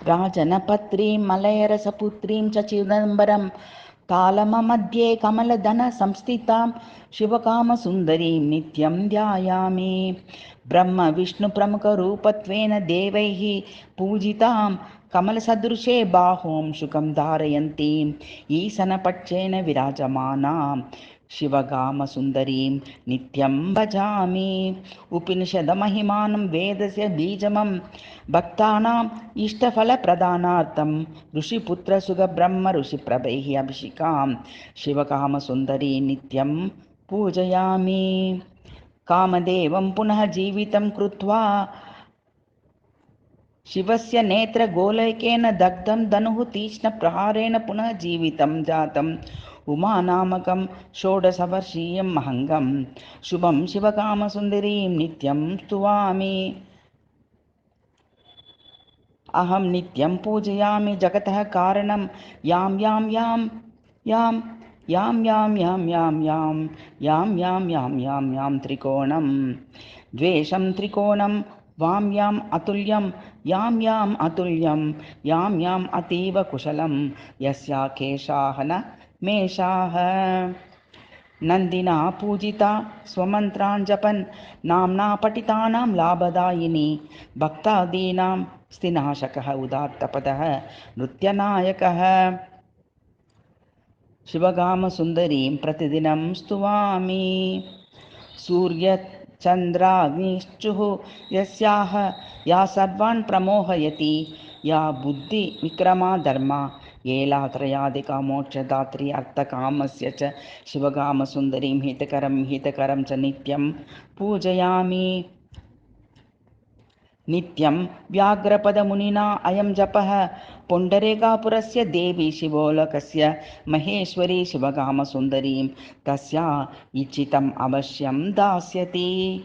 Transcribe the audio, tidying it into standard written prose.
राजनपत्रीं मलयरसपुत्रीं च चिदम्बरं तालममध्ये कमलदनसंस्थितां शिवकामसुन्दरीं नित्यं ध्यायामि। ब्रह्मविष्णुप्रमुखरूपत्वेन देवैः पूजितां कमलसदृशे बाहुं शुकं धारयन्तीं ईशनपक्षेन विराजमानां शिवगामसुन्दरीं नित्यं भजामि। उपनिषदमहिमानं वेदस्य बीजमं भक्तानाम् इष्टफलप्रदानार्थं ऋषिपुत्रसुखब्रह्म ऋषिप्रभैः अभिषिकां शिवकामसुन्दरी नित्यं पूजयामि। कामदेवं पुनः जीवितं कृत्वा शिवस्य नेत्रगोलकेन दग्धं धनुः तीक्ष्णप्रहारेण पुनः जीवितं जातम् उमानामकं षोडशवर्षीयं महङ्गं शुभं शिवकामसुन्दरीं नित्यं स्तुवामि। अहं नित्यं पूजयामि जगतः कारणं यां यां यां यां यां यां यां यां यां यां यां यां यां यां त्रिकोणं द्वेषं त्रिकोणं वां याम् अतुल्यं यां याम् अतुल्यं यां याम् अतीव कुशलं यस्या केशाः न मेषाः। नन्दिना पूजिता स्वमन्त्रान् जपन् नाम्ना पठितानां लाभदायिनी भक्तादीनां स्थिनाशकः उदात्तपदः नृत्यनायकः। शिवगामसुन्दरीं प्रतिदिनं स्तुवामि। सूर्यचन्द्राग्निश्चुः यस्याः या सर्वान् प्रमोहयति या बुद्धिविक्रमा धर्मा येलात्रयादिका मोक्षदात्री अर्थकामस्य च शिवगामसुन्दरीं हितकरं च नित्यं पूजयामि। नित्यं व्याघ्रपदमुनिना अयं जपः पुण्डरीकापुरस्य देवी शिवोलकस्य महेश्वरी शिवगामसुन्दरीं तस्या इच्छितम् अवश्यं दास्यति।